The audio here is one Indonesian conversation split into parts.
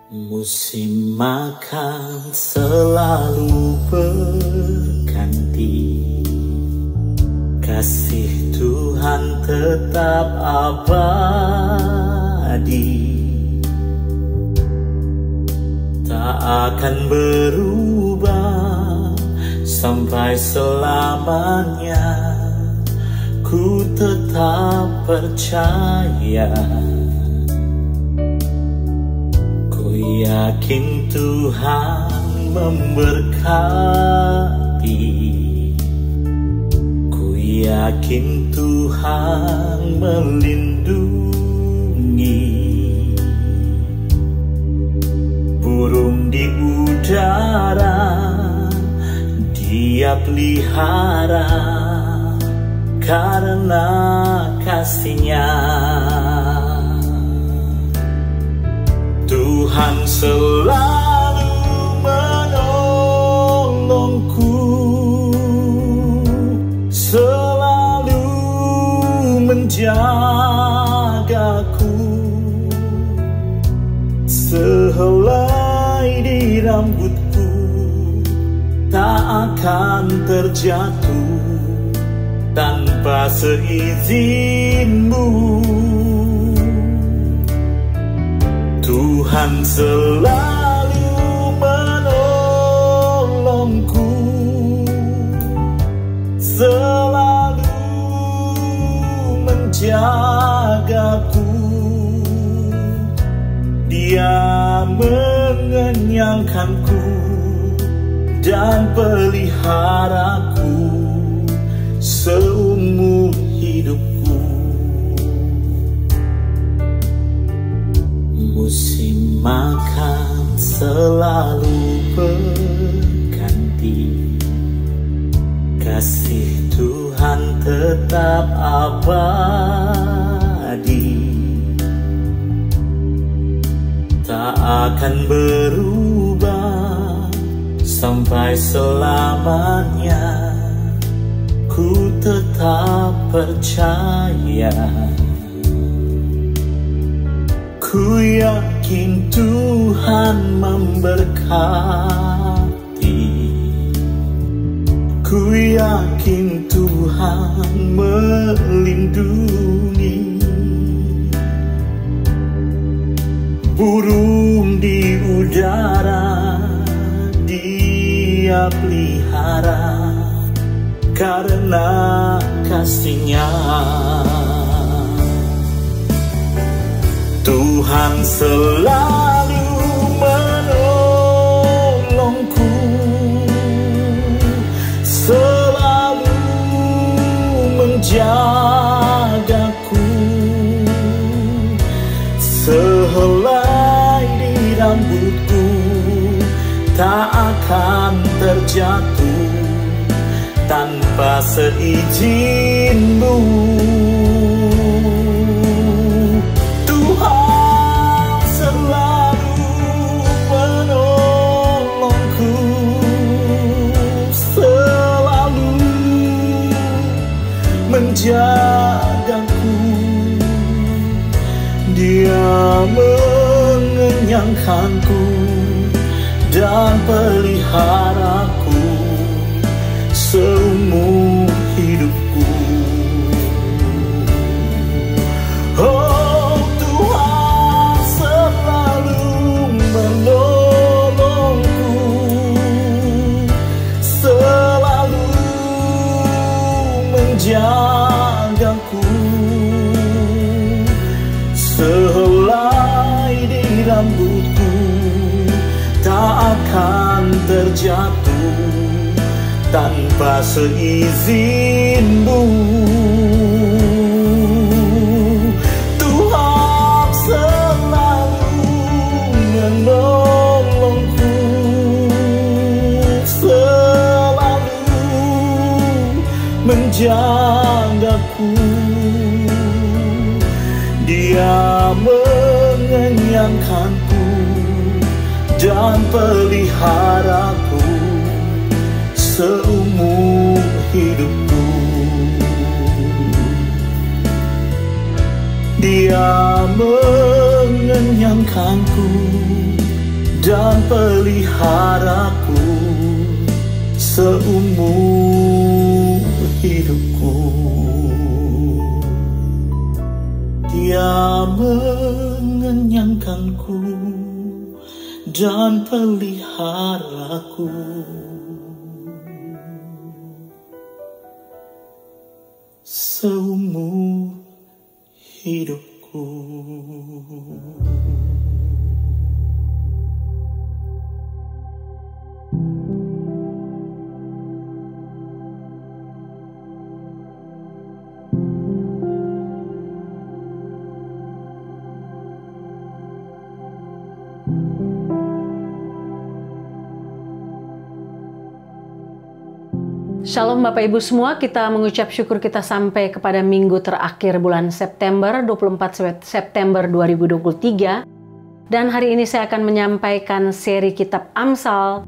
Musim makan selalu berganti, kasih Tuhan tetap abadi, tak akan berubah sampai selamanya. Ku tetap percaya, ku yakin Tuhan memberkati, ku yakin Tuhan melindungi. Burung di udara Dia pelihara karena kasih-Nya. Tuhan selalu menolongku, selalu menjagaku. Sehelai di rambutku tak akan terjatuh tanpa seizinmu. Tuhan selalu menolongku, selalu menjagaku. Dia mengenyangkanku dan peliharaku seumur hidupku. Musim makan selalu berganti, kasih Tuhan tetap abadi, tak akan berubah sampai selamanya. Ku tetap percaya, ku yakin Tuhan memberkati, ku yakin Tuhan melindungi. Burung di udara Dia pelihara karena kasih-Nya. Tuhan selalu menolongku, selalu menjagaku. Sehelai di rambutku tak akan terjatuh tanpa seizinmu. Tuhan selalu menolongku, selalu menjagaku. Dia mengenyangkanku dan peliharaku seumur hidupku. Oh, Tuhan selalu menolongku, selalu menjagaku. Sehelai di rambutku tak akan terjatuh tanpa seizinmu. Tuhan selalu menolongku, selalu menjagaku. Dia mengenyangkanku dan peliharaku seumur hidupku. Dia mengenyangkanku dan peliharaku seumur hidupku. Dia mengenyangkanku dan peliharaku seumur hidupku. Shalom Bapak Ibu semua, kita mengucap syukur kita sampai kepada minggu terakhir bulan September, 24 September 2023. Dan hari ini saya akan menyampaikan seri kitab Amsal,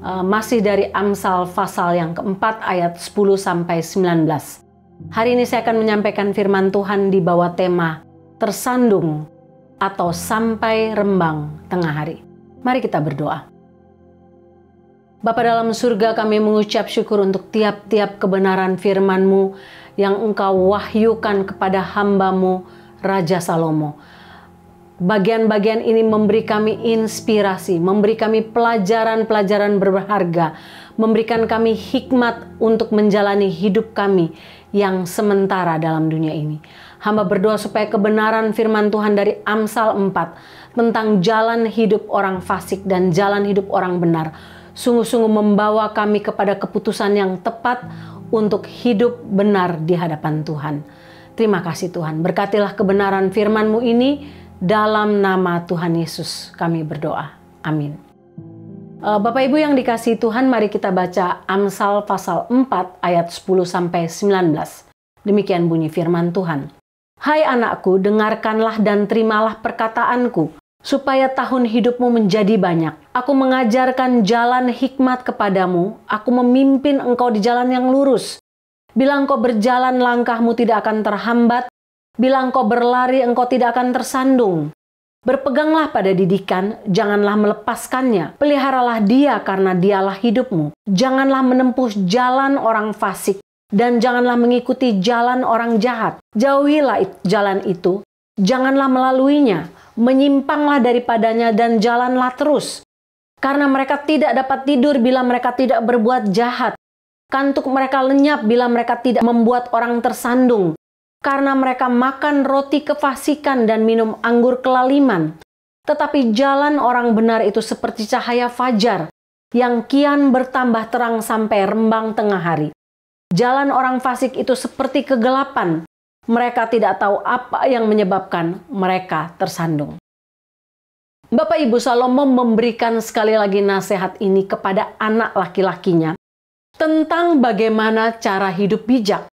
masih dari Amsal pasal yang keempat ayat 10-19. Hari ini saya akan menyampaikan firman Tuhan di bawah tema tersandung atau sampai rembang tengah hari. Mari kita berdoa. Bapa dalam surga, kami mengucap syukur untuk tiap-tiap kebenaran firman-Mu yang Engkau wahyukan kepada hamba-Mu, Raja Salomo. Bagian-bagian ini memberi kami inspirasi, memberi kami pelajaran-pelajaran berharga, memberikan kami hikmat untuk menjalani hidup kami yang sementara dalam dunia ini. Hamba berdoa supaya kebenaran firman Tuhan dari Amsal 4 tentang jalan hidup orang fasik dan jalan hidup orang benar sungguh-sungguh membawa kami kepada keputusan yang tepat untuk hidup benar di hadapan Tuhan. Terima kasih Tuhan. Berkatilah kebenaran firman-Mu ini dalam nama Tuhan Yesus kami berdoa. Amin. Bapak Ibu yang dikasihi Tuhan, mari kita baca Amsal pasal 4 ayat 10-19. Demikian bunyi firman Tuhan. Hai anakku, dengarkanlah dan terimalah perkataanku, supaya tahun hidupmu menjadi banyak. Aku mengajarkan jalan hikmat kepadamu. Aku memimpin engkau di jalan yang lurus. Bila engkau berjalan, langkahmu tidak akan terhambat. Bila engkau berlari, engkau tidak akan tersandung. Berpeganglah pada didikan, janganlah melepaskannya. Peliharalah dia karena dialah hidupmu. Janganlah menempuh jalan orang fasik, dan janganlah mengikuti jalan orang jahat. Jauhilah jalan itu, janganlah melaluinya. Menyimpanglah daripadanya dan jalanlah terus. Karena mereka tidak dapat tidur bila mereka tidak berbuat jahat. Kantuk mereka lenyap bila mereka tidak membuat orang tersandung. Karena mereka makan roti kefasikan dan minum anggur kelaliman. Tetapi jalan orang benar itu seperti cahaya fajar, yang kian bertambah terang sampai rembang tengah hari. Jalan orang fasik itu seperti kegelapan. Mereka tidak tahu apa yang menyebabkan mereka tersandung. Bapak Ibu, Salomo memberikan sekali lagi nasihat ini kepada anak laki-lakinya tentang bagaimana cara hidup bijak,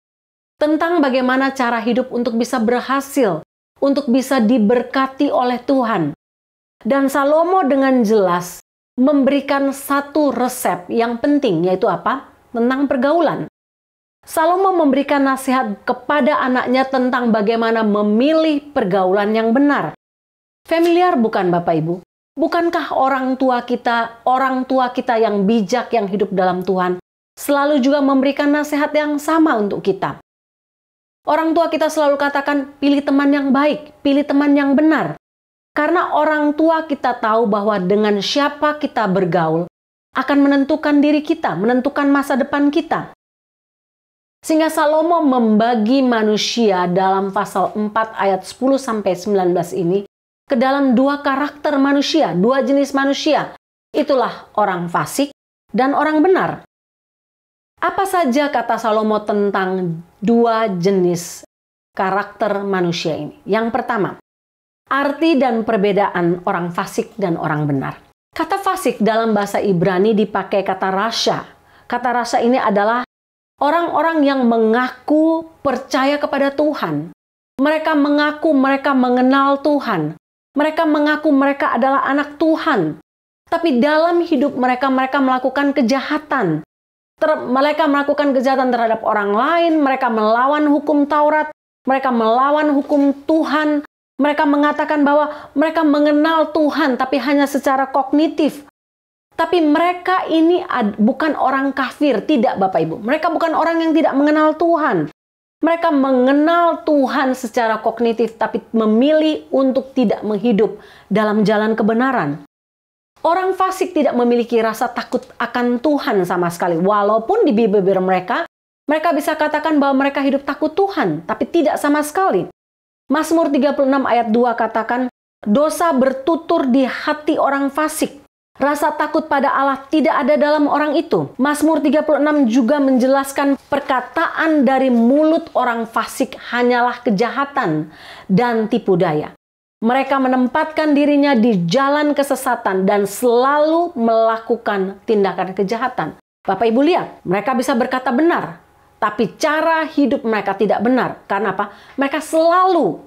tentang bagaimana cara hidup untuk bisa berhasil, untuk bisa diberkati oleh Tuhan. Dan Salomo dengan jelas memberikan satu resep yang penting, yaitu apa? Tentang pergaulan. Salomo memberikan nasihat kepada anaknya tentang bagaimana memilih pergaulan yang benar. Familiar bukan Bapak Ibu? Bukankah orang tua kita yang bijak, yang hidup dalam Tuhan, selalu juga memberikan nasihat yang sama untuk kita? Orang tua kita selalu katakan, pilih teman yang baik, pilih teman yang benar. Karena orang tua kita tahu bahwa dengan siapa kita bergaul akan menentukan diri kita, menentukan masa depan kita. Sehingga Salomo membagi manusia dalam pasal 4 ayat 10-19 ini ke dalam dua karakter manusia, dua jenis manusia. Itulah orang fasik dan orang benar. Apa saja kata Salomo tentang dua jenis karakter manusia ini? Yang pertama, arti dan perbedaan orang fasik dan orang benar. Kata fasik dalam bahasa Ibrani dipakai kata rasya. Kata rasya ini adalah orang-orang yang mengaku percaya kepada Tuhan. Mereka mengaku mereka mengenal Tuhan. Mereka mengaku mereka adalah anak Tuhan. Tapi dalam hidup mereka melakukan kejahatan. Mereka melakukan kejahatan terhadap orang lain. Mereka melawan hukum Taurat. Mereka melawan hukum Tuhan. Mereka mengatakan bahwa mereka mengenal Tuhan tapi hanya secara kognitif. Tapi mereka ini bukan orang kafir, tidak Bapak Ibu. Mereka bukan orang yang tidak mengenal Tuhan. Mereka mengenal Tuhan secara kognitif tapi memilih untuk tidak menghidup dalam jalan kebenaran. Orang fasik tidak memiliki rasa takut akan Tuhan sama sekali. Walaupun di bibir mereka bisa katakan bahwa mereka hidup takut Tuhan, tapi tidak sama sekali. Mazmur 36 ayat 2 katakan, dosa bertutur di hati orang fasik. Rasa takut pada Allah tidak ada dalam orang itu. Mazmur 36 juga menjelaskan perkataan dari mulut orang fasik hanyalah kejahatan dan tipu daya. Mereka menempatkan dirinya di jalan kesesatan dan selalu melakukan tindakan kejahatan. Bapak Ibu lihat, mereka bisa berkata benar, tapi cara hidup mereka tidak benar. Karena apa? Mereka selalu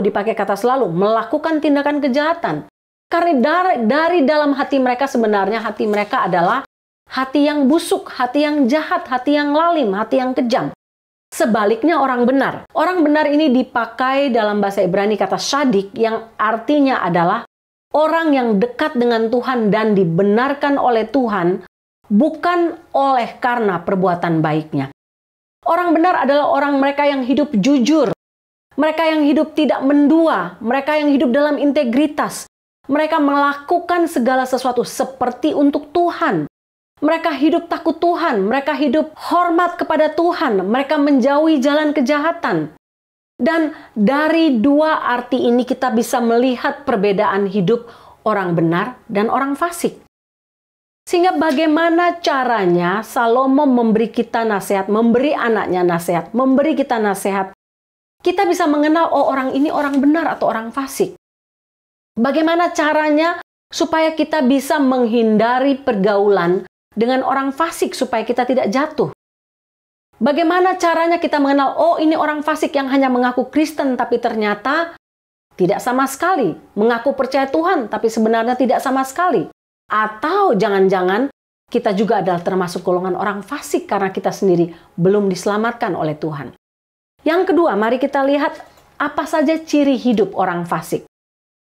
dipakai kata selalu, melakukan tindakan kejahatan. Karena dari dalam hati mereka sebenarnya hati mereka adalah hati yang busuk, hati yang jahat, hati yang lalim, hati yang kejam. Sebaliknya orang benar. Orang benar ini dipakai dalam bahasa Ibrani kata syadik yang artinya adalah orang yang dekat dengan Tuhan dan dibenarkan oleh Tuhan bukan oleh karena perbuatan baiknya. Orang benar adalah orang mereka yang hidup jujur. Mereka yang hidup tidak mendua. Mereka yang hidup dalam integritas. Mereka melakukan segala sesuatu seperti untuk Tuhan. Mereka hidup takut Tuhan, mereka hidup hormat kepada Tuhan, mereka menjauhi jalan kejahatan. Dan dari dua arti ini kita bisa melihat perbedaan hidup orang benar dan orang fasik. Sehingga bagaimana caranya Salomo memberi kita nasihat, memberi anaknya nasihat, memberi kita nasihat. Kita bisa mengenal, oh orang ini orang benar atau orang fasik. Bagaimana caranya supaya kita bisa menghindari pergaulan dengan orang fasik supaya kita tidak jatuh. Bagaimana caranya kita mengenal, oh ini orang fasik yang hanya mengaku Kristen tapi ternyata tidak sama sekali. Mengaku percaya Tuhan tapi sebenarnya tidak sama sekali. Atau jangan-jangan kita juga adalah termasuk golongan orang fasik karena kita sendiri belum diselamatkan oleh Tuhan. Yang kedua, mari kita lihat apa saja ciri hidup orang fasik.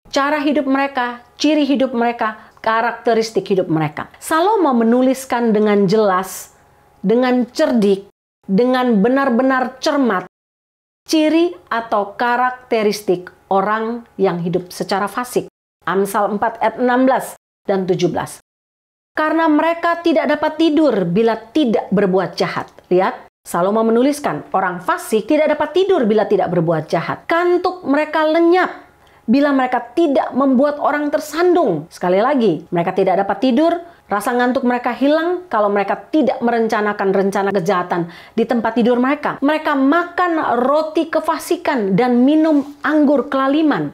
Cara hidup mereka, ciri hidup mereka, karakteristik hidup mereka. Salomo menuliskan dengan jelas, dengan cerdik, dengan benar-benar cermat, ciri atau karakteristik orang yang hidup secara fasik. Amsal 4 ayat 16 dan 17. Karena mereka tidak dapat tidur bila tidak berbuat jahat. Lihat, Salomo menuliskan, orang fasik tidak dapat tidur bila tidak berbuat jahat. Kantuk mereka lenyap bila mereka tidak membuat orang tersandung. Sekali lagi, mereka tidak dapat tidur, rasa ngantuk mereka hilang kalau mereka tidak merencanakan rencana kejahatan di tempat tidur mereka. Mereka makan roti kefasikan dan minum anggur kelaliman.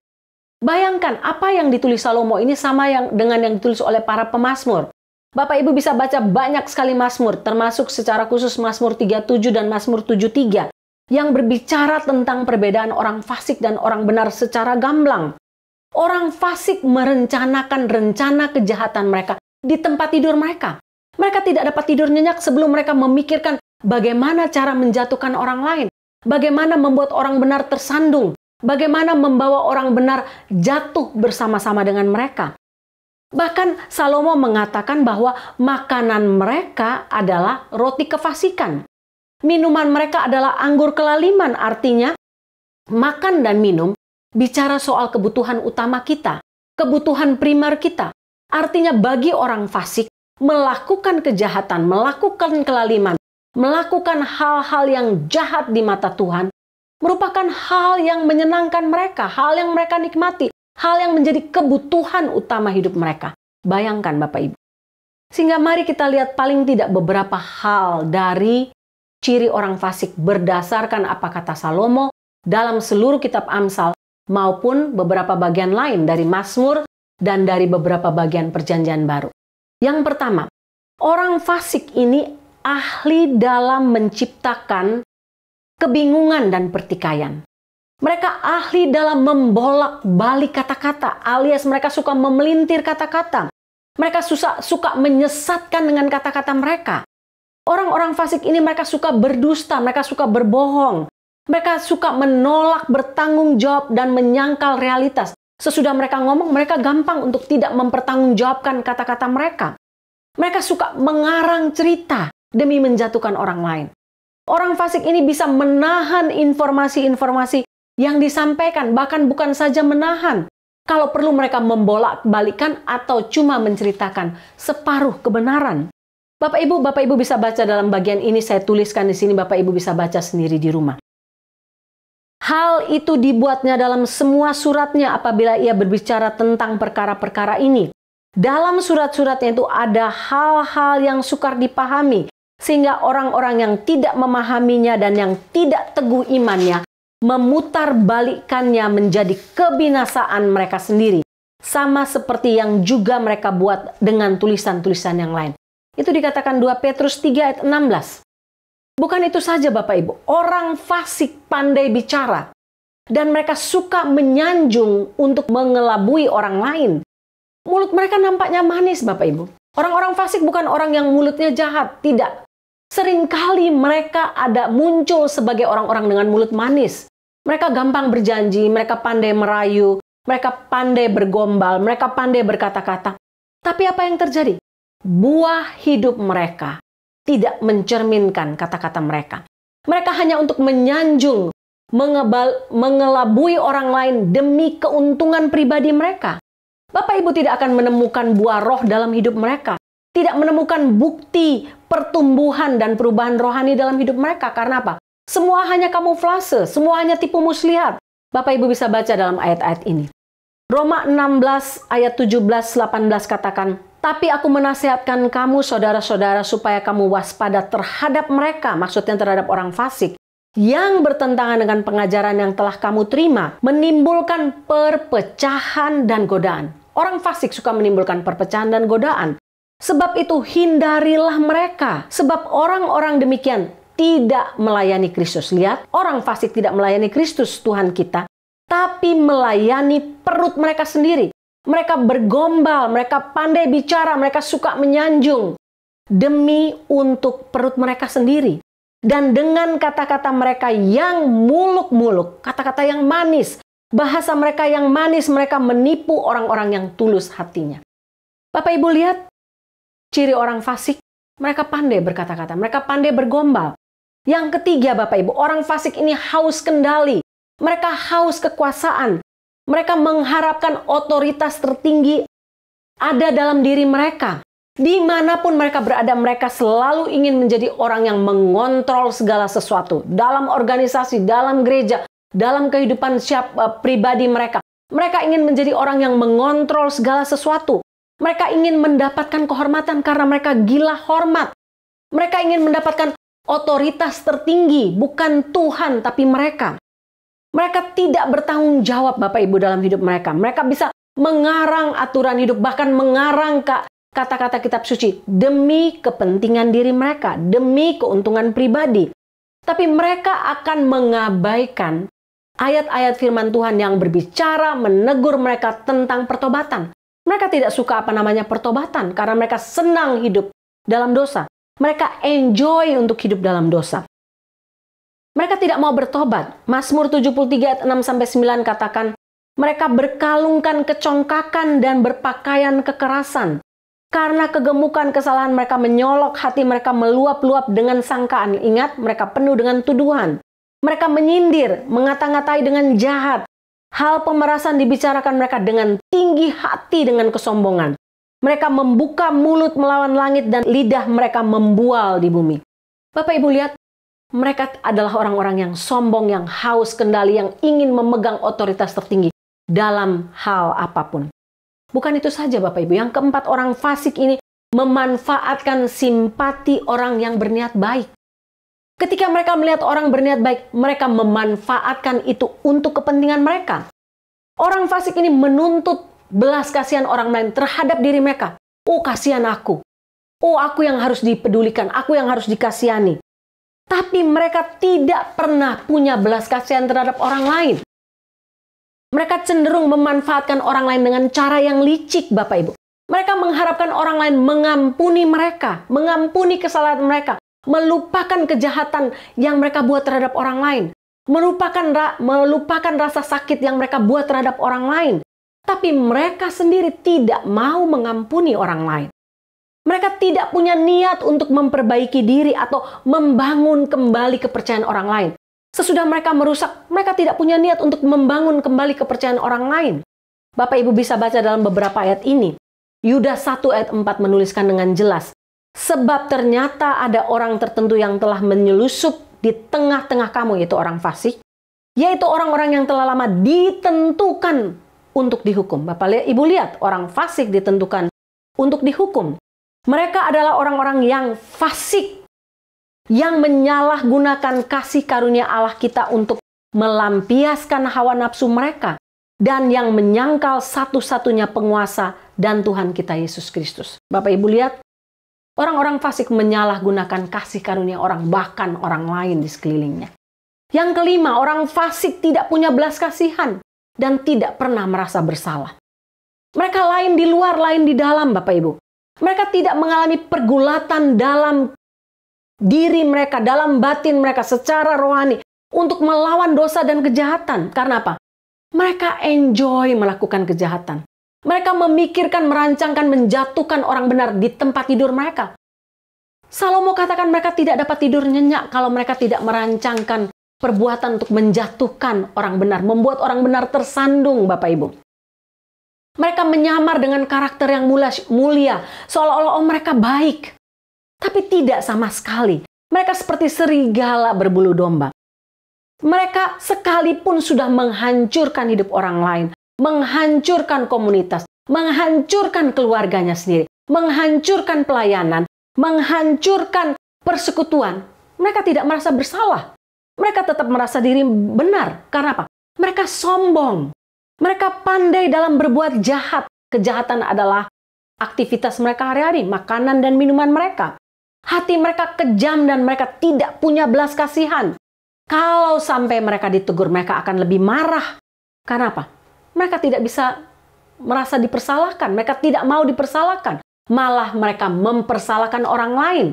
Bayangkan apa yang ditulis Salomo ini sama dengan yang ditulis oleh para pemazmur. Bapak Ibu bisa baca banyak sekali mazmur, termasuk secara khusus Mazmur 37 dan Mazmur 73. Yang berbicara tentang perbedaan orang fasik dan orang benar secara gamblang. Orang fasik merencanakan rencana kejahatan mereka di tempat tidur mereka. Mereka tidak dapat tidur nyenyak sebelum mereka memikirkan bagaimana cara menjatuhkan orang lain. Bagaimana membuat orang benar tersandung. Bagaimana membawa orang benar jatuh bersama-sama dengan mereka. Bahkan Salomo mengatakan bahwa makanan mereka adalah roti kefasikan. Minuman mereka adalah anggur kelaliman, artinya makan dan minum bicara soal kebutuhan utama kita, kebutuhan primer kita. Artinya bagi orang fasik, melakukan kejahatan, melakukan kelaliman, melakukan hal-hal yang jahat di mata Tuhan, merupakan hal yang menyenangkan mereka, hal yang mereka nikmati, hal yang menjadi kebutuhan utama hidup mereka. Bayangkan Bapak Ibu. Sehingga mari kita lihat paling tidak beberapa hal dari ciri orang fasik berdasarkan apa kata Salomo dalam seluruh kitab Amsal maupun beberapa bagian lain dari Mazmur dan dari beberapa bagian Perjanjian Baru. Yang pertama, orang fasik ini ahli dalam menciptakan kebingungan dan pertikaian. Mereka ahli dalam membolak-balik kata-kata, alias mereka suka memelintir kata-kata. Mereka suka menyesatkan dengan kata-kata mereka. Orang-orang fasik ini mereka suka berdusta, mereka suka berbohong. Mereka suka menolak bertanggung jawab dan menyangkal realitas. Sesudah mereka ngomong, mereka gampang untuk tidak mempertanggungjawabkan kata-kata mereka. Mereka suka mengarang cerita demi menjatuhkan orang lain. Orang fasik ini bisa menahan informasi-informasi yang disampaikan, bahkan bukan saja menahan. Kalau perlu mereka membolak-balikan atau cuma menceritakan separuh kebenaran. Bapak Ibu bisa baca dalam bagian ini, saya tuliskan di sini, Bapak Ibu bisa baca sendiri di rumah. Hal itu dibuatnya dalam semua suratnya apabila ia berbicara tentang perkara-perkara ini. Dalam surat-suratnya itu ada hal-hal yang sukar dipahami, sehingga orang-orang yang tidak memahaminya dan yang tidak teguh imannya memutarbalikkannya menjadi kebinasaan mereka sendiri. Sama seperti yang juga mereka buat dengan tulisan-tulisan yang lain. Itu dikatakan 2 Petrus 3 ayat 16. Bukan itu saja Bapak Ibu, orang fasik pandai bicara. Dan mereka suka menyanjung untuk mengelabui orang lain. Mulut mereka nampaknya manis Bapak Ibu. Orang-orang fasik bukan orang yang mulutnya jahat, tidak. Seringkali mereka ada muncul sebagai orang-orang dengan mulut manis. Mereka gampang berjanji, mereka pandai merayu, mereka pandai bergombal, mereka pandai berkata-kata. Tapi apa yang terjadi? Buah hidup mereka tidak mencerminkan kata-kata mereka. Mereka hanya untuk menyanjung, mengelabui orang lain demi keuntungan pribadi mereka. Bapak Ibu tidak akan menemukan buah roh dalam hidup mereka. Tidak menemukan bukti pertumbuhan dan perubahan rohani dalam hidup mereka. Karena apa? Semua hanya kamuflase, semua hanya tipu muslihat. Bapak Ibu bisa baca dalam ayat-ayat ini. Roma 16 ayat 17-18 katakan, tapi aku menasihatkan kamu saudara-saudara supaya kamu waspada terhadap mereka, maksudnya terhadap orang fasik, yang bertentangan dengan pengajaran yang telah kamu terima, menimbulkan perpecahan dan godaan. Orang fasik suka menimbulkan perpecahan dan godaan. Sebab itu hindarilah mereka, sebab orang-orang demikian tidak melayani Kristus. Lihat, orang fasik tidak melayani Kristus Tuhan kita, tapi melayani perut mereka sendiri. Mereka bergombal, mereka pandai bicara, mereka suka menyanjung demi untuk perut mereka sendiri. Dan dengan kata-kata mereka yang muluk-muluk, kata-kata yang manis, bahasa mereka yang manis, mereka menipu orang-orang yang tulus hatinya. Bapak Ibu lihat, ciri orang fasik, mereka pandai berkata-kata, mereka pandai bergombal. Yang ketiga Bapak Ibu, orang fasik ini haus kendali. Mereka haus kekuasaan. Mereka mengharapkan otoritas tertinggi ada dalam diri mereka. Dimanapun mereka berada, mereka selalu ingin menjadi orang yang mengontrol segala sesuatu. Dalam organisasi, dalam gereja, dalam kehidupan pribadi mereka. Mereka ingin menjadi orang yang mengontrol segala sesuatu. Mereka ingin mendapatkan kehormatan karena mereka gila hormat. Mereka ingin mendapatkan otoritas tertinggi, bukan Tuhan, tapi mereka. Mereka tidak bertanggung jawab Bapak Ibu dalam hidup mereka. Mereka bisa mengarang aturan hidup, bahkan mengarang kata-kata kitab suci demi kepentingan diri mereka, demi keuntungan pribadi. Tapi mereka akan mengabaikan ayat-ayat firman Tuhan yang berbicara, menegur mereka tentang pertobatan. Mereka tidak suka pertobatan karena mereka senang hidup dalam dosa. Mereka enjoy untuk hidup dalam dosa. Mereka tidak mau bertobat. Mazmur 73 ayat 6-9 katakan, mereka berkalungkan kecongkakan dan berpakaian kekerasan. Karena kegemukan kesalahan mereka menyolok, hati mereka meluap-luap dengan sangkaan. Ingat, mereka penuh dengan tuduhan. Mereka menyindir, mengata-ngatai dengan jahat. Hal pemerasan dibicarakan mereka dengan tinggi hati dengan kesombongan. Mereka membuka mulut melawan langit dan lidah mereka membual di bumi. Bapak Ibu lihat, mereka adalah orang-orang yang sombong, yang haus kendali, yang ingin memegang otoritas tertinggi dalam hal apapun. Bukan itu saja Bapak Ibu, yang keempat, orang fasik ini memanfaatkan simpati orang yang berniat baik. Ketika mereka melihat orang berniat baik, mereka memanfaatkan itu untuk kepentingan mereka. Orang fasik ini menuntut belas kasihan orang lain terhadap diri mereka. Oh, kasihan aku. Oh, aku yang harus dipedulikan, aku yang harus dikasihani. Tapi mereka tidak pernah punya belas kasihan terhadap orang lain. Mereka cenderung memanfaatkan orang lain dengan cara yang licik, Bapak Ibu. Mereka mengharapkan orang lain mengampuni mereka, mengampuni kesalahan mereka, melupakan kejahatan yang mereka buat terhadap orang lain. melupakan rasa sakit yang mereka buat terhadap orang lain. Tapi mereka sendiri tidak mau mengampuni orang lain. Mereka tidak punya niat untuk memperbaiki diri atau membangun kembali kepercayaan orang lain. Sesudah mereka merusak, mereka tidak punya niat untuk membangun kembali kepercayaan orang lain. Bapak Ibu bisa baca dalam beberapa ayat ini. Yudas 1 ayat 4 menuliskan dengan jelas. Sebab ternyata ada orang tertentu yang telah menyelusup di tengah-tengah kamu, yaitu orang fasik. Yaitu orang-orang yang telah lama ditentukan untuk dihukum. Ibu lihat, orang fasik ditentukan untuk dihukum. Mereka adalah orang-orang yang fasik, yang menyalahgunakan kasih karunia Allah kita untuk melampiaskan hawa nafsu mereka, dan yang menyangkal satu-satunya penguasa dan Tuhan kita Yesus Kristus. Bapak Ibu lihat, orang-orang fasik menyalahgunakan kasih karunia orang, bahkan orang lain di sekelilingnya. Yang kelima, orang fasik tidak punya belas kasihan dan tidak pernah merasa bersalah. Mereka lain di luar, lain di dalam, Bapak Ibu. Mereka tidak mengalami pergulatan dalam diri mereka, dalam batin mereka secara rohani untuk melawan dosa dan kejahatan. Karena apa? Mereka enjoy melakukan kejahatan. Mereka memikirkan, merancangkan, menjatuhkan orang benar di tempat tidur mereka. Salomo katakan mereka tidak dapat tidur nyenyak kalau mereka tidak merancangkan perbuatan untuk menjatuhkan orang benar, membuat orang benar tersandung, Bapak Ibu. Mereka menyamar dengan karakter yang mulia, seolah-olah mereka baik. Tapi tidak sama sekali. Mereka seperti serigala berbulu domba. Mereka sekalipun sudah menghancurkan hidup orang lain, menghancurkan komunitas, menghancurkan keluarganya sendiri, menghancurkan pelayanan, menghancurkan persekutuan, mereka tidak merasa bersalah. Mereka tetap merasa diri benar. Karena apa? Mereka sombong. Mereka pandai dalam berbuat jahat. Kejahatan adalah aktivitas mereka hari-hari, makanan dan minuman mereka. Hati mereka kejam dan mereka tidak punya belas kasihan. Kalau sampai mereka ditegur, mereka akan lebih marah. Karena apa? Mereka tidak bisa merasa dipersalahkan. Mereka tidak mau dipersalahkan. Malah mereka mempersalahkan orang lain.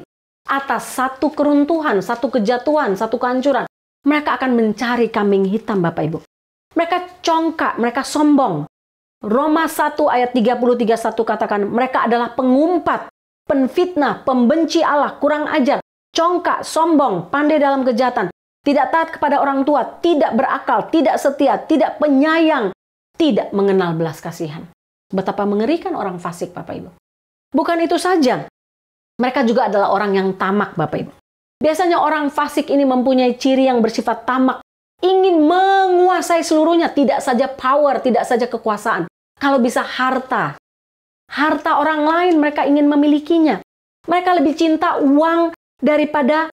Atas satu keruntuhan, satu kejatuhan, satu kehancuran. Mereka akan mencari kambing hitam, Bapak Ibu. Mereka congkak, mereka sombong. Roma 1 ayat 30-31 katakan, mereka adalah pengumpat, penfitnah, pembenci Allah, kurang ajar, congkak, sombong, pandai dalam kejahatan, tidak taat kepada orang tua, tidak berakal, tidak setia, tidak penyayang, tidak mengenal belas kasihan. Betapa mengerikan orang fasik, Bapak Ibu. Bukan itu saja, mereka juga adalah orang yang tamak, Bapak Ibu. Biasanya orang fasik ini mempunyai ciri yang bersifat tamak, ingin menguasai seluruhnya, tidak saja power, tidak saja kekuasaan. Kalau bisa harta. Harta orang lain mereka ingin memilikinya. Mereka lebih cinta uang daripada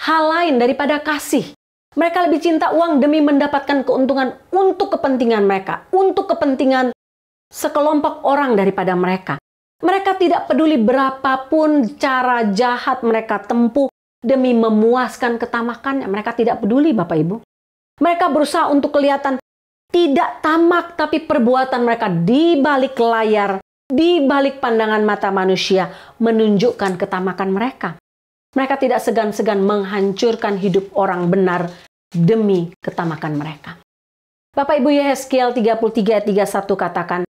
hal lain, daripada kasih. Mereka lebih cinta uang demi mendapatkan keuntungan untuk kepentingan mereka, untuk kepentingan sekelompok orang daripada mereka. Mereka tidak peduli berapapun cara jahat mereka tempuh demi memuaskan ketamakannya. Mereka tidak peduli, Bapak Ibu. Mereka berusaha untuk kelihatan tidak tamak, tapi perbuatan mereka di balik layar, di balik pandangan mata manusia, menunjukkan ketamakan mereka. Mereka tidak segan-segan menghancurkan hidup orang benar demi ketamakan mereka. Bapak Ibu, Yehezkiel 33 ayat 31 katakan,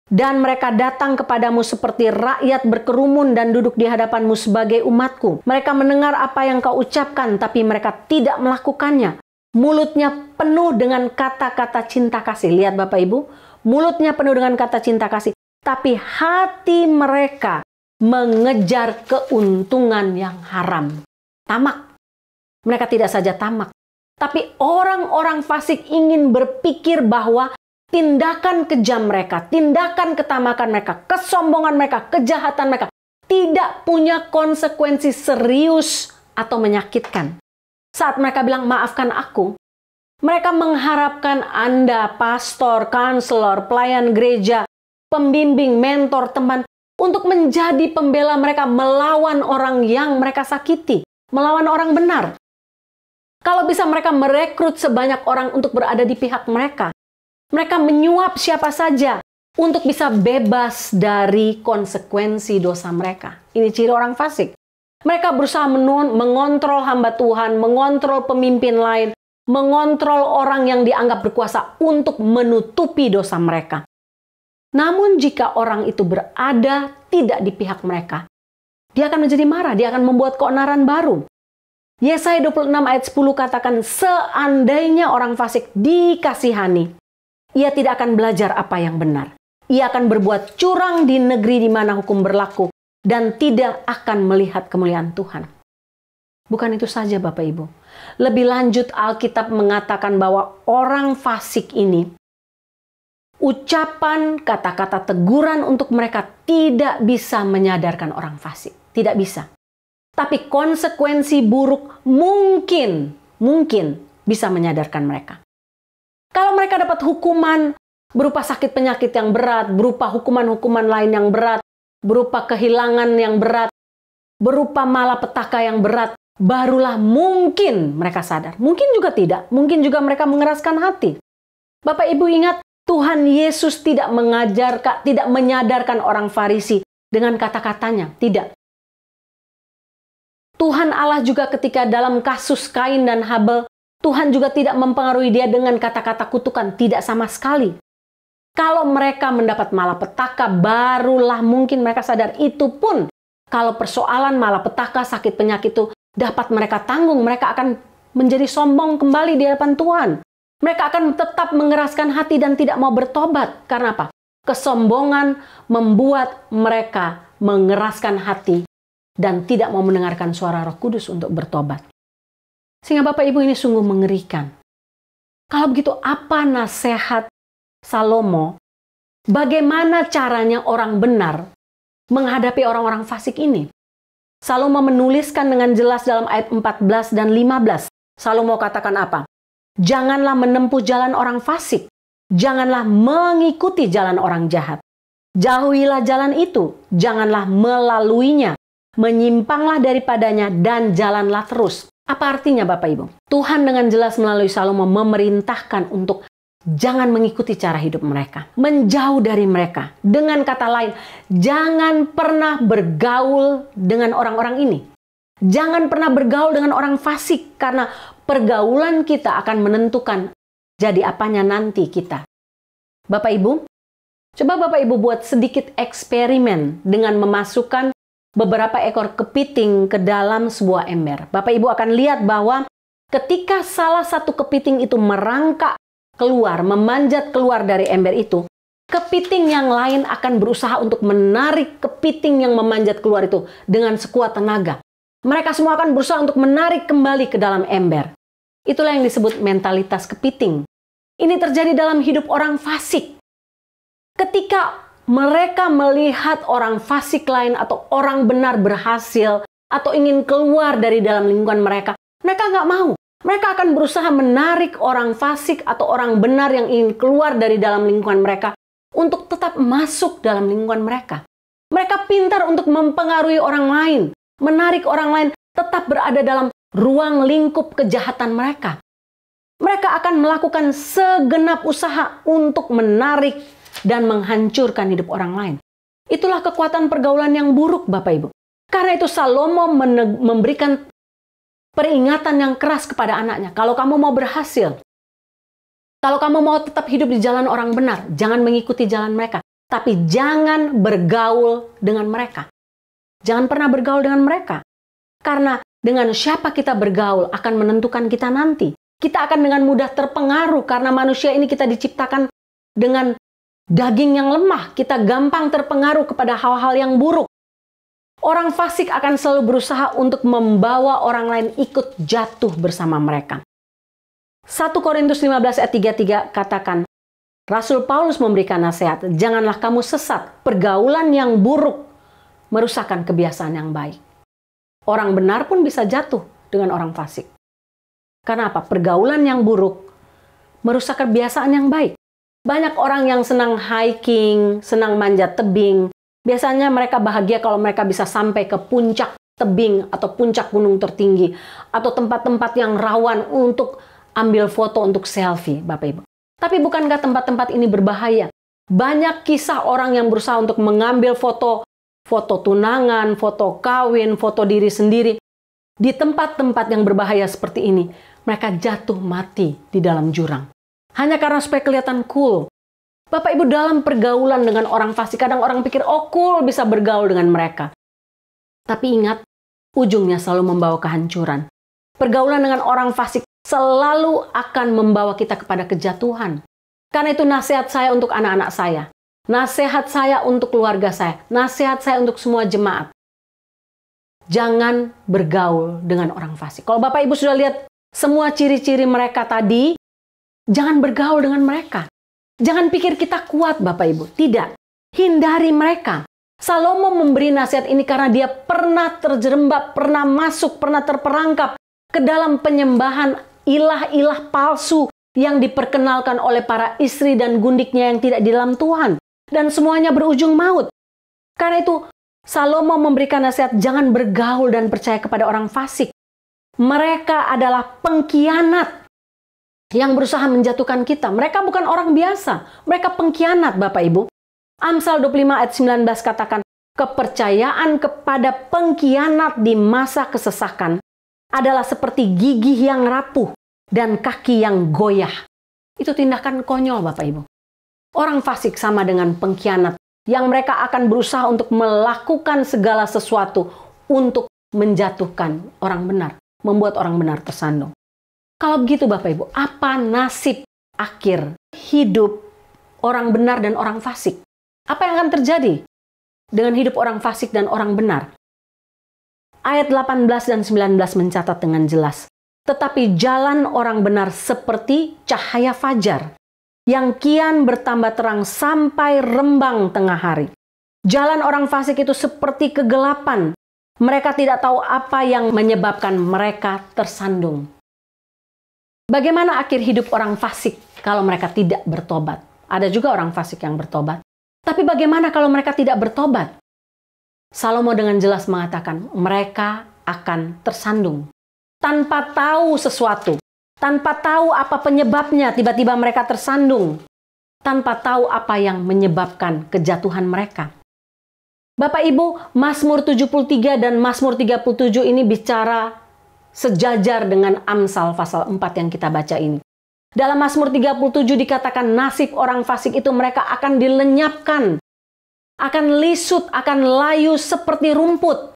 dan mereka datang kepadamu seperti rakyat berkerumun dan duduk di hadapanmu sebagai umatku. Mereka mendengar apa yang kau ucapkan, tapi mereka tidak melakukannya. Mulutnya penuh dengan kata-kata cinta kasih. Lihat Bapak Ibu, mulutnya penuh dengan kata cinta kasih. Tapi hati mereka mengejar keuntungan yang haram. Tamak. Mereka tidak saja tamak. Tapi orang-orang fasik ingin berpikir bahwa tindakan kejam mereka, tindakan ketamakan mereka, kesombongan mereka, kejahatan mereka tidak punya konsekuensi serius atau menyakitkan. Saat mereka bilang, maafkan aku, mereka mengharapkan Anda, pastor, kanselor, pelayan gereja, pembimbing, mentor, teman, untuk menjadi pembela mereka melawan orang yang mereka sakiti, melawan orang benar. Kalau bisa mereka merekrut sebanyak orang untuk berada di pihak mereka. Mereka menyuap siapa saja untuk bisa bebas dari konsekuensi dosa mereka. Ini ciri orang fasik. Mereka berusaha mengontrol hamba Tuhan, mengontrol pemimpin lain, mengontrol orang yang dianggap berkuasa untuk menutupi dosa mereka. Namun jika orang itu berada tidak di pihak mereka, dia akan menjadi marah, dia akan membuat keonaran baru. Yesaya 26 ayat 10 katakan, seandainya orang fasik dikasihani, ia tidak akan belajar apa yang benar. Ia akan berbuat curang di negeri di mana hukum berlaku dan tidak akan melihat kemuliaan Tuhan. Bukan itu saja Bapak Ibu. Lebih lanjut Alkitab mengatakan bahwa orang fasik ini, ucapan kata-kata teguran untuk mereka tidak bisa menyadarkan orang fasik. Tidak bisa. Tapi konsekuensi buruk mungkin bisa menyadarkan mereka. Kalau mereka dapat hukuman berupa sakit penyakit yang berat, berupa hukuman-hukuman lain yang berat, berupa kehilangan yang berat, berupa malapetaka yang berat, barulah mungkin mereka sadar. Mungkin juga tidak. Mungkin juga mereka mengeraskan hati. Bapak Ibu ingat, Tuhan Yesus tidak menyadarkan orang Farisi dengan kata-katanya. Tidak. Tuhan Allah juga ketika dalam kasus Kain dan Habel, Tuhan juga tidak mempengaruhi dia dengan kata-kata kutukan. Tidak sama sekali. Kalau mereka mendapat malapetaka, barulah mungkin mereka sadar. Itu pun kalau persoalan malapetaka, sakit penyakit itu dapat mereka tanggung, mereka akan menjadi sombong kembali di hadapan Tuhan. Mereka akan tetap mengeraskan hati dan tidak mau bertobat. Karena apa? Kesombongan membuat mereka mengeraskan hati dan tidak mau mendengarkan suara Roh Kudus untuk bertobat. Sehingga Bapak Ibu ini sungguh mengerikan. Kalau begitu, apa nasihat Salomo? Bagaimana caranya orang benar menghadapi orang-orang fasik ini? Salomo menuliskan dengan jelas dalam ayat 14 dan 15. Salomo katakan apa? Janganlah menempuh jalan orang fasik. Janganlah mengikuti jalan orang jahat. Jauhilah jalan itu. Janganlah melaluinya. Menyimpanglah daripadanya dan jalanlah terus. Apa artinya Bapak Ibu? Tuhan dengan jelas melalui Salomo memerintahkan untuk jangan mengikuti cara hidup mereka. Menjauh dari mereka. Dengan kata lain, jangan pernah bergaul dengan orang-orang ini. Jangan pernah bergaul dengan orang fasik. Karena pergaulan kita akan menentukan jadi apanya nanti kita. Bapak Ibu, coba Bapak Ibu buat sedikit eksperimen dengan memasukkan beberapa ekor kepiting ke dalam sebuah ember. Bapak Ibu akan lihat bahwa ketika salah satu kepiting itu merangkak keluar, memanjat keluar dari ember itu, kepiting yang lain akan berusaha untuk menarik kepiting yang memanjat keluar itu dengan sekuat tenaga. Mereka semua akan berusaha untuk menarik kembali ke dalam ember. Itulah yang disebut mentalitas kepiting. Ini terjadi dalam hidup orang fasik. Ketika mereka melihat orang fasik lain atau orang benar berhasil atau ingin keluar dari dalam lingkungan mereka nggak mau. Mereka akan berusaha menarik orang fasik atau orang benar yang ingin keluar dari dalam lingkungan mereka untuk tetap masuk dalam lingkungan mereka. Mereka pintar untuk mempengaruhi orang lain, menarik orang lain tetap berada dalam ruang lingkup kejahatan mereka. Mereka akan melakukan segenap usaha untuk menarik dan menghancurkan hidup orang lain. Itulah kekuatan pergaulan yang buruk, Bapak Ibu. Karena itu Salomo memberikan peringatan yang keras kepada anaknya. Kalau kamu mau berhasil, kalau kamu mau tetap hidup di jalan orang benar, jangan mengikuti jalan mereka. Tapi jangan bergaul dengan mereka. Jangan pernah bergaul dengan mereka. Karena dengan siapa kita bergaul akan menentukan kita nanti. Kita akan dengan mudah terpengaruh karena manusia ini kita diciptakan dengan daging yang lemah. Kita gampang terpengaruh kepada hal-hal yang buruk. Orang fasik akan selalu berusaha untuk membawa orang lain ikut jatuh bersama mereka. 1 Korintus 15 ayat 33 katakan, Rasul Paulus memberikan nasihat, janganlah kamu sesat, pergaulan yang buruk merusakkan kebiasaan yang baik. Orang benar pun bisa jatuh dengan orang fasik. Karena apa? Pergaulan yang buruk merusak kebiasaan yang baik. Banyak orang yang senang hiking, senang manjat tebing. Biasanya mereka bahagia kalau mereka bisa sampai ke puncak tebing atau puncak gunung tertinggi. Atau tempat-tempat yang rawan untuk ambil foto untuk selfie, Bapak Ibu. Tapi bukankah tempat-tempat ini berbahaya? Banyak kisah orang yang berusaha untuk mengambil foto tunangan, foto kawin, foto diri sendiri. Di tempat-tempat yang berbahaya seperti ini, mereka jatuh mati di dalam jurang. Hanya karena supaya kelihatan cool. Bapak Ibu, dalam pergaulan dengan orang fasik, kadang orang pikir, oh cool bisa bergaul dengan mereka. Tapi ingat, ujungnya selalu membawa kehancuran. Pergaulan dengan orang fasik selalu akan membawa kita kepada kejatuhan. Karena itu nasihat saya untuk anak-anak saya. Nasihat saya untuk keluarga saya. Nasihat saya untuk semua jemaat. Jangan bergaul dengan orang fasik. Kalau Bapak Ibu sudah lihat semua ciri-ciri mereka tadi, jangan bergaul dengan mereka. Jangan pikir kita kuat, Bapak Ibu. Tidak. Hindari mereka. Salomo memberi nasihat ini karena dia pernah terjerembab, pernah masuk, pernah terperangkap ke dalam penyembahan ilah-ilah palsu yang diperkenalkan oleh para istri dan gundiknya yang tidak di dalam Tuhan. Dan semuanya berujung maut. Karena itu, Salomo memberikan nasihat, jangan bergaul dan percaya kepada orang fasik. Mereka adalah pengkhianat yang berusaha menjatuhkan kita. Mereka bukan orang biasa. Mereka pengkhianat, Bapak Ibu. Amsal 25 ayat 19 katakan, kepercayaan kepada pengkhianat di masa kesesakan adalah seperti gigi yang rapuh dan kaki yang goyah. Itu tindakan konyol, Bapak Ibu. Orang fasik sama dengan pengkhianat yang mereka akan berusaha untuk melakukan segala sesuatu untuk menjatuhkan orang benar, membuat orang benar tersandung. Kalau begitu Bapak Ibu, apa nasib akhir hidup orang benar dan orang fasik? Apa yang akan terjadi dengan hidup orang fasik dan orang benar? Ayat 18 dan 19 mencatat dengan jelas. Tetapi jalan orang benar seperti cahaya fajar, yang kian bertambah terang sampai rembang tengah hari. Jalan orang fasik itu seperti kegelapan. Mereka tidak tahu apa yang menyebabkan mereka tersandung. Bagaimana akhir hidup orang fasik kalau mereka tidak bertobat? Ada juga orang fasik yang bertobat. Tapi bagaimana kalau mereka tidak bertobat? Salomo dengan jelas mengatakan mereka akan tersandung. Tanpa tahu sesuatu. Tanpa tahu apa penyebabnya tiba-tiba mereka tersandung. Tanpa tahu apa yang menyebabkan kejatuhan mereka. Bapak Ibu, Mazmur 73 dan Mazmur 37 ini bicara sejajar dengan Amsal pasal 4 yang kita baca ini. Dalam Mazmur 37 dikatakan nasib orang fasik itu mereka akan dilenyapkan, akan lisut, akan layu seperti rumput.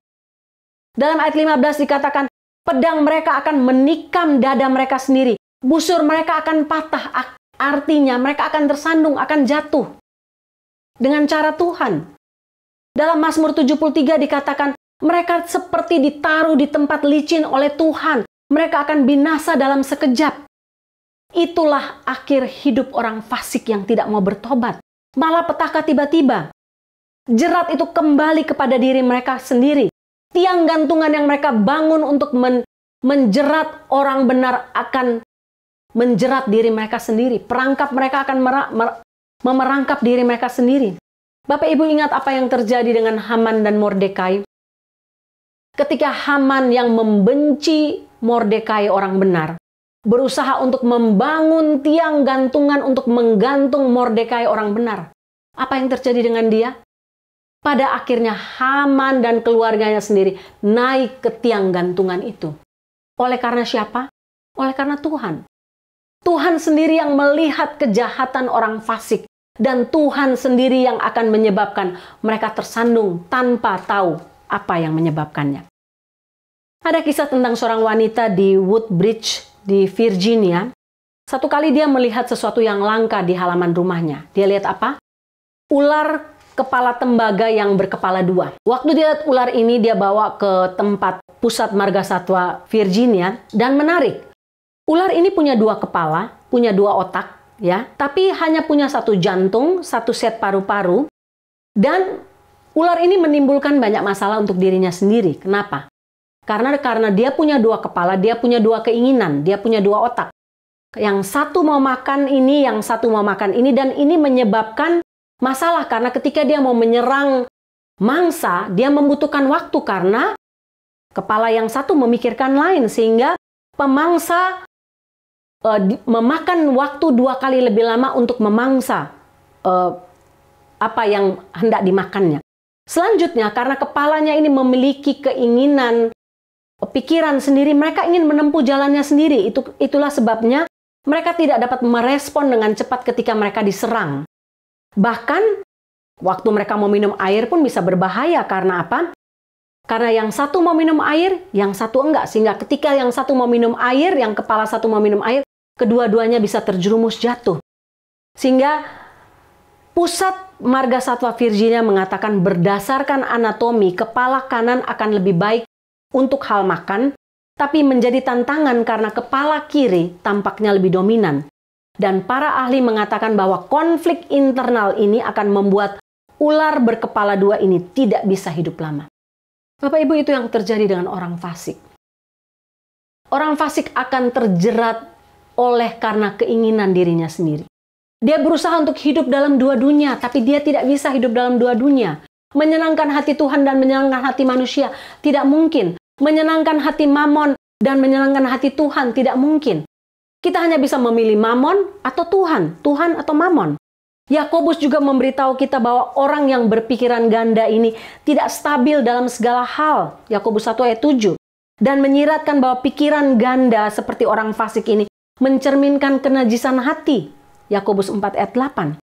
Dalam ayat 15 dikatakan pedang mereka akan menikam dada mereka sendiri, busur mereka akan patah, artinya mereka akan tersandung, akan jatuh dengan cara Tuhan. Dalam Mazmur 73 dikatakan mereka seperti ditaruh di tempat licin oleh Tuhan. Mereka akan binasa dalam sekejap. Itulah akhir hidup orang fasik yang tidak mau bertobat. Malah petaka tiba-tiba. Jerat itu kembali kepada diri mereka sendiri. Tiang gantungan yang mereka bangun untuk menjerat orang benar akan menjerat diri mereka sendiri. Perangkap mereka akan memerangkap diri mereka sendiri. Bapak Ibu ingat apa yang terjadi dengan Haman dan Mordekai? Ketika Haman yang membenci Mordekai orang benar, berusaha untuk membangun tiang gantungan untuk menggantung Mordekai orang benar. Apa yang terjadi dengan dia? Pada akhirnya Haman dan keluarganya sendiri naik ke tiang gantungan itu. Oleh karena siapa? Oleh karena Tuhan. Tuhan sendiri yang melihat kejahatan orang fasik. Dan Tuhan sendiri yang akan menyebabkan mereka tersandung tanpa tahu apa yang menyebabkannya. Ada kisah tentang seorang wanita di Woodbridge di Virginia. Satu kali dia melihat sesuatu yang langka di halaman rumahnya. Dia lihat apa? Ular kepala tembaga yang berkepala dua. Waktu dia lihat ular ini, dia bawa ke tempat pusat margasatwa Virginia dan menarik. Ular ini punya dua kepala, punya dua otak, ya, tapi hanya punya satu jantung, satu set paru-paru, dan ular ini menimbulkan banyak masalah untuk dirinya sendiri. Kenapa? Karena dia punya dua kepala, dia punya dua keinginan, dia punya dua otak. Yang satu mau makan ini, yang satu mau makan ini, dan ini menyebabkan masalah karena ketika dia mau menyerang mangsa, dia membutuhkan waktu karena kepala yang satu memikirkan lain, sehingga pemangsa memakan waktu 2 kali lebih lama untuk memangsa apa yang hendak dimakannya. Selanjutnya, karena kepalanya ini memiliki keinginan pikiran sendiri, mereka ingin menempuh jalannya sendiri. Itulah sebabnya mereka tidak dapat merespon dengan cepat ketika mereka diserang. Bahkan waktu mereka mau minum air pun bisa berbahaya. Karena apa? Karena yang satu mau minum air, yang satu enggak. Sehingga ketika yang satu mau minum air, yang kepala satu mau minum air, kedua-duanya bisa terjerumus jatuh. Sehingga pusat Marga Satwa Virginia mengatakan berdasarkan anatomi, kepala kanan akan lebih baik untuk hal makan, tapi menjadi tantangan karena kepala kiri tampaknya lebih dominan. Dan para ahli mengatakan bahwa konflik internal ini akan membuat ular berkepala dua ini tidak bisa hidup lama. Bapak Ibu, itu yang terjadi dengan orang fasik. Orang fasik akan terjerat oleh karena keinginan dirinya sendiri. Dia berusaha untuk hidup dalam dua dunia, tapi dia tidak bisa hidup dalam dua dunia. Menyenangkan hati Tuhan dan menyenangkan hati manusia tidak mungkin. Menyenangkan hati Mamon dan menyenangkan hati Tuhan tidak mungkin. Kita hanya bisa memilih Mamon atau Tuhan, Tuhan atau Mamon. Yakobus juga memberitahu kita bahwa orang yang berpikiran ganda ini tidak stabil dalam segala hal. Yakobus 1 ayat 7. Dan menyiratkan bahwa pikiran ganda seperti orang fasik ini mencerminkan kenajisan hati. Yakobus 4 ayat 8.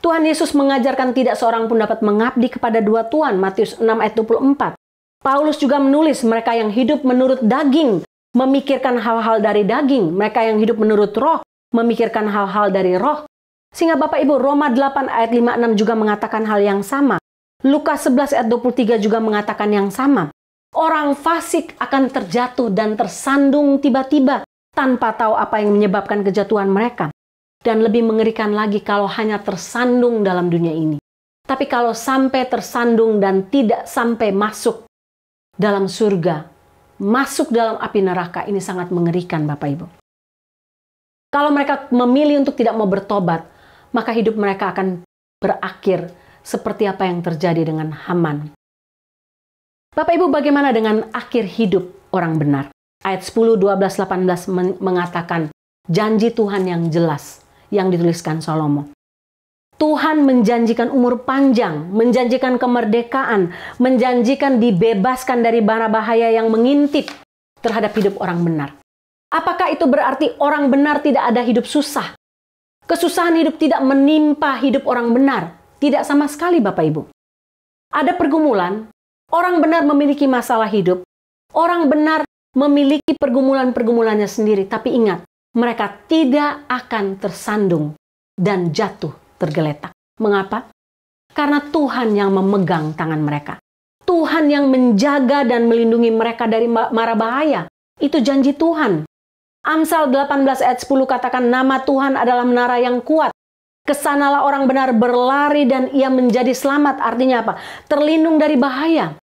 Tuhan Yesus mengajarkan tidak seorang pun dapat mengabdi kepada dua tuan. Matius 6 ayat 24. Paulus juga menulis mereka yang hidup menurut daging memikirkan hal-hal dari daging. Mereka yang hidup menurut roh memikirkan hal-hal dari roh. Sehingga Bapak Ibu, Roma 8 ayat 56 juga mengatakan hal yang sama. Lukas 11 ayat 23 juga mengatakan yang sama. Orang fasik akan terjatuh dan tersandung tiba-tiba tanpa tahu apa yang menyebabkan kejatuhan mereka. Dan lebih mengerikan lagi kalau hanya tersandung dalam dunia ini. Tapi kalau sampai tersandung dan tidak sampai masuk dalam surga, masuk dalam api neraka, ini sangat mengerikan Bapak Ibu. Kalau mereka memilih untuk tidak mau bertobat, maka hidup mereka akan berakhir seperti apa yang terjadi dengan Haman. Bapak Ibu, bagaimana dengan akhir hidup orang benar? Ayat 10, 12, 18 mengatakan janji Tuhan yang jelas yang dituliskan Salomo. Tuhan menjanjikan umur panjang, menjanjikan kemerdekaan, menjanjikan dibebaskan dari bara bahaya yang mengintip terhadap hidup orang benar. Apakah itu berarti orang benar tidak ada hidup susah? Kesusahan hidup tidak menimpa hidup orang benar. Tidak sama sekali Bapak Ibu. Ada pergumulan, orang benar memiliki masalah hidup, orang benar memiliki pergumulan-pergumulannya sendiri. Tapi ingat, mereka tidak akan tersandung dan jatuh tergeletak. Mengapa? Karena Tuhan yang memegang tangan mereka. Tuhan yang menjaga dan melindungi mereka dari mara bahaya. Itu janji Tuhan. Amsal 18 ayat 10 katakan nama Tuhan adalah menara yang kuat. Kesanalah orang benar berlari dan ia menjadi selamat. Artinya apa? Terlindung dari bahaya.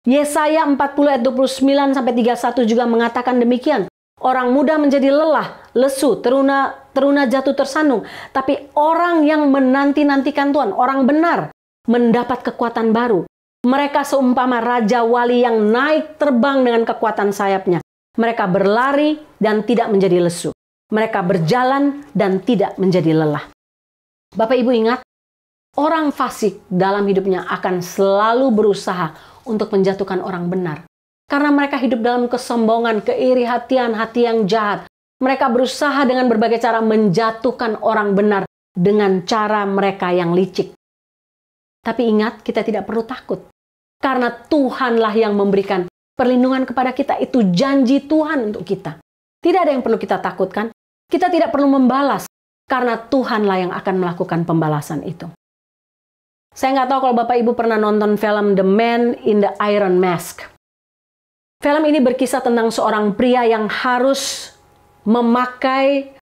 Yesaya 40 ayat 29 sampai 31 juga mengatakan demikian. Orang muda menjadi lelah, lesu, teruna jatuh tersandung. Tapi orang yang menanti-nantikan Tuhan, orang benar, mendapat kekuatan baru. Mereka seumpama raja wali yang naik terbang dengan kekuatan sayapnya. Mereka berlari dan tidak menjadi lesu. Mereka berjalan dan tidak menjadi lelah. Bapak Ibu ingat, orang fasik dalam hidupnya akan selalu berusaha untuk menjatuhkan orang benar. Karena mereka hidup dalam kesombongan, keiri hatian, hati yang jahat. Mereka berusaha dengan berbagai cara menjatuhkan orang benar dengan cara mereka yang licik. Tapi ingat, kita tidak perlu takut. Karena Tuhanlah yang memberikan perlindungan kepada kita. Itu janji Tuhan untuk kita. Tidak ada yang perlu kita takutkan. Kita tidak perlu membalas. Karena Tuhanlah yang akan melakukan pembalasan itu. Saya nggak tahu kalau Bapak Ibu pernah nonton film The Man in the Iron Mask. Film ini berkisah tentang seorang pria yang harus memakai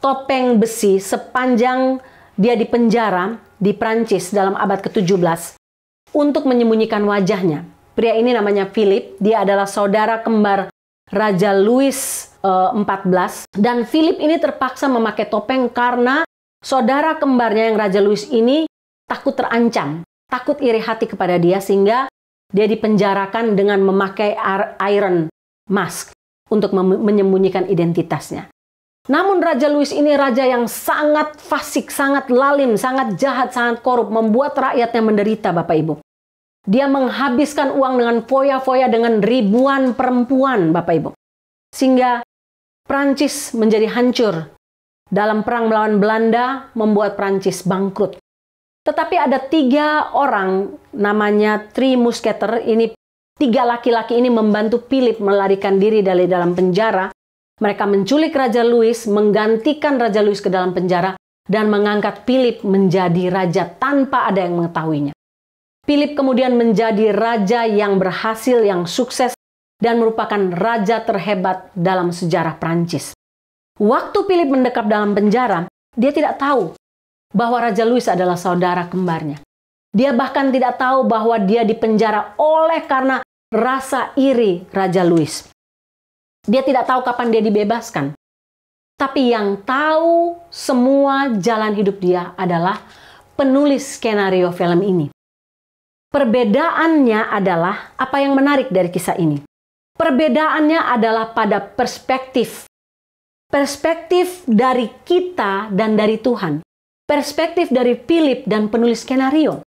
topeng besi sepanjang dia di penjara di Prancis dalam abad ke-17 untuk menyembunyikan wajahnya. Pria ini namanya Philip, dia adalah saudara kembar Raja Louis XIV. Dan Philip ini terpaksa memakai topeng karena saudara kembarnya yang Raja Louis ini takut terancam, takut iri hati kepada dia sehingga dia dipenjarakan dengan memakai iron mask untuk menyembunyikan identitasnya. Namun Raja Louis ini raja yang sangat fasik, sangat lalim, sangat jahat, sangat korup, membuat rakyatnya menderita Bapak Ibu. Dia menghabiskan uang dengan foya-foya dengan ribuan perempuan, Bapak Ibu. Sehingga Prancis menjadi hancur. Dalam perang melawan Belanda membuat Prancis bangkrut. Tetapi ada 3 orang, namanya Three Musketeers. Ini 3 laki-laki ini membantu Philip melarikan diri dari dalam penjara. Mereka menculik Raja Louis, menggantikan Raja Louis ke dalam penjara, dan mengangkat Philip menjadi raja tanpa ada yang mengetahuinya. Philip kemudian menjadi raja yang berhasil, yang sukses, dan merupakan raja terhebat dalam sejarah Prancis. Waktu Philip mendekap dalam penjara, dia tidak tahu bahwa Raja Louis adalah saudara kembarnya. Dia bahkan tidak tahu bahwa dia dipenjara oleh karena rasa iri Raja Louis. Dia tidak tahu kapan dia dibebaskan. Tapi yang tahu semua jalan hidup dia adalah penulis skenario film ini. Perbedaannya adalah apa yang menarik dari kisah ini. Perbedaannya adalah pada perspektif. Perspektif dari kita dan dari Tuhan. Perspektif dari Philip dan penulis skenario.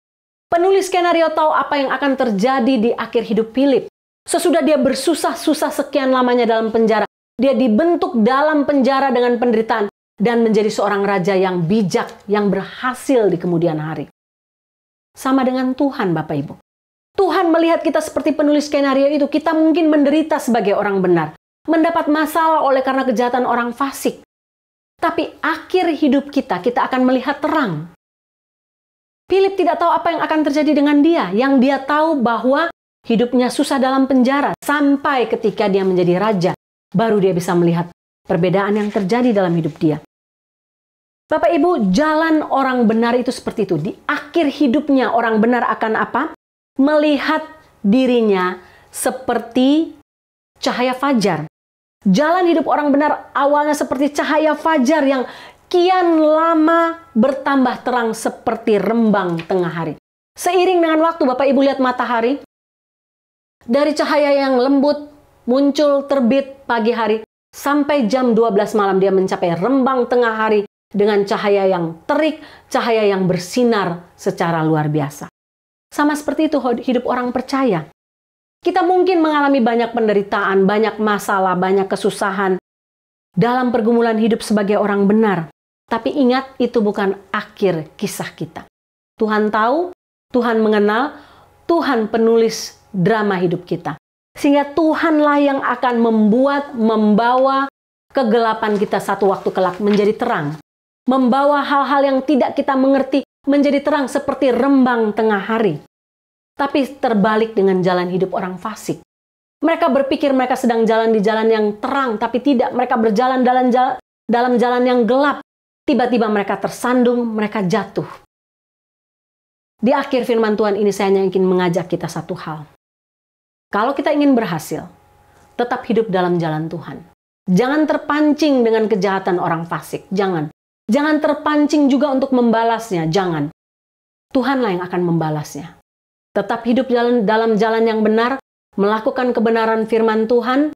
Penulis skenario tahu apa yang akan terjadi di akhir hidup Philip. Sesudah dia bersusah-susah sekian lamanya dalam penjara, dia dibentuk dalam penjara dengan penderitaan dan menjadi seorang raja yang bijak, yang berhasil di kemudian hari. Sama dengan Tuhan, Bapak Ibu. Tuhan melihat kita seperti penulis skenario itu. Kita mungkin menderita sebagai orang benar, mendapat masalah oleh karena kejahatan orang fasik. Tapi akhir hidup kita akan melihat terang. Philip tidak tahu apa yang akan terjadi dengan dia. Yang dia tahu bahwa hidupnya susah dalam penjara. Sampai ketika dia menjadi raja, baru dia bisa melihat perbedaan yang terjadi dalam hidup dia. Bapak Ibu, jalan orang benar itu seperti itu. Di akhir hidupnya orang benar akan apa? Melihat dirinya seperti cahaya fajar. Jalan hidup orang benar awalnya seperti cahaya fajar yang kian lama bertambah terang seperti rembang tengah hari. Seiring dengan waktu, Bapak Ibu lihat matahari, dari cahaya yang lembut muncul terbit pagi hari, sampai jam 12 malam dia mencapai rembang tengah hari dengan cahaya yang terik, cahaya yang bersinar secara luar biasa. Sama seperti itu hidup orang percaya. Kita mungkin mengalami banyak penderitaan, banyak masalah, banyak kesusahan dalam pergumulan hidup sebagai orang benar. Tapi ingat, itu bukan akhir kisah kita. Tuhan tahu, Tuhan mengenal, Tuhan penulis drama hidup kita. Sehingga Tuhanlah yang akan membawa kegelapan kita satu waktu kelak menjadi terang. Membawa hal-hal yang tidak kita mengerti menjadi terang seperti rembang tengah hari. Tapi terbalik dengan jalan hidup orang fasik. Mereka berpikir mereka sedang jalan di jalan yang terang, tapi tidak. Mereka berjalan dalam jalan yang gelap. Tiba-tiba mereka tersandung, mereka jatuh. Di akhir firman Tuhan ini saya hanya ingin mengajak kita satu hal. Kalau kita ingin berhasil, tetap hidup dalam jalan Tuhan. Jangan terpancing dengan kejahatan orang fasik. Jangan. Jangan terpancing juga untuk membalasnya. Jangan. Tuhanlah yang akan membalasnya. Tetap hidup dalam jalan yang benar, melakukan kebenaran firman Tuhan,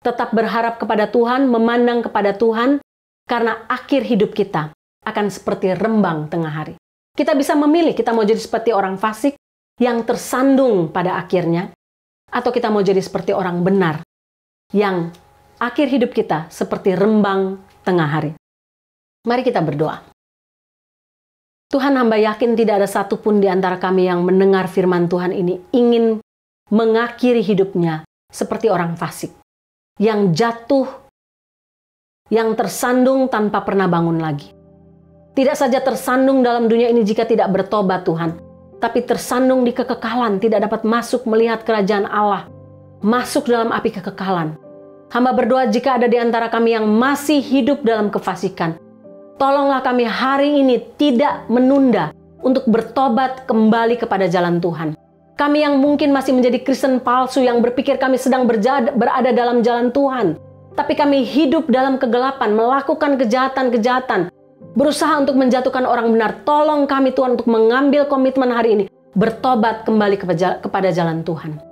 tetap berharap kepada Tuhan, memandang kepada Tuhan, karena akhir hidup kita akan seperti rembang tengah hari. Kita bisa memilih, kita mau jadi seperti orang fasik yang tersandung pada akhirnya, atau kita mau jadi seperti orang benar yang akhir hidup kita seperti rembang tengah hari. Mari kita berdoa. Tuhan, hamba yakin tidak ada satupun di antara kami yang mendengar firman Tuhan ini ingin mengakhiri hidupnya seperti orang fasik. Yang jatuh, yang tersandung tanpa pernah bangun lagi. Tidak saja tersandung dalam dunia ini jika tidak bertobat Tuhan, tapi tersandung di kekekalan, tidak dapat masuk melihat kerajaan Allah, masuk dalam api kekekalan. Hamba berdoa jika ada di antara kami yang masih hidup dalam kefasikan, tolonglah kami hari ini tidak menunda untuk bertobat kembali kepada jalan Tuhan. Kami yang mungkin masih menjadi Kristen palsu yang berpikir kami sedang berada dalam jalan Tuhan. Tapi kami hidup dalam kegelapan, melakukan kejahatan-kejahatan, berusaha untuk menjatuhkan orang benar. Tolong kami Tuhan untuk mengambil komitmen hari ini, bertobat kembali kepada jalan Tuhan.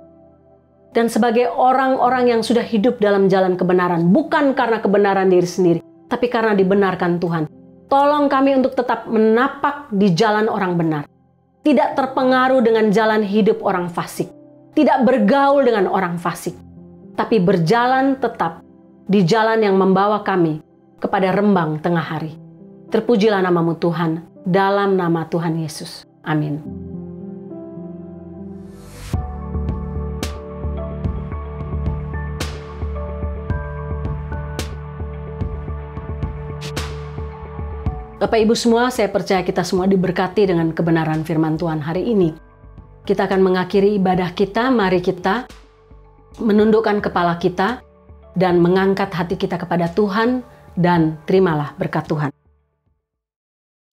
Dan sebagai orang-orang yang sudah hidup dalam jalan kebenaran, bukan karena kebenaran diri sendiri, tapi karena dibenarkan Tuhan. Tolong kami untuk tetap menapak di jalan orang benar. tidak terpengaruh dengan jalan hidup orang fasik, tidak bergaul dengan orang fasik, tapi berjalan tetap di jalan yang membawa kami kepada rembang tengah hari. Terpujilah nama-Mu Tuhan, dalam nama Tuhan Yesus. Amin. Bapak Ibu semua, saya percaya kita semua diberkati dengan kebenaran firman Tuhan hari ini. Kita akan mengakhiri ibadah kita, mari kita menundukkan kepala kita dan mengangkat hati kita kepada Tuhan dan terimalah berkat Tuhan.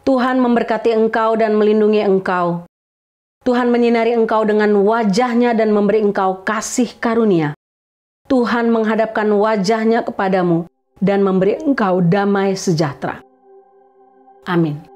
Tuhan memberkati engkau dan melindungi engkau. Tuhan menyinari engkau dengan wajah-Nya dan memberi engkau kasih karunia. Tuhan menghadapkan wajah-Nya kepadamu dan memberi engkau damai sejahtera. Amin.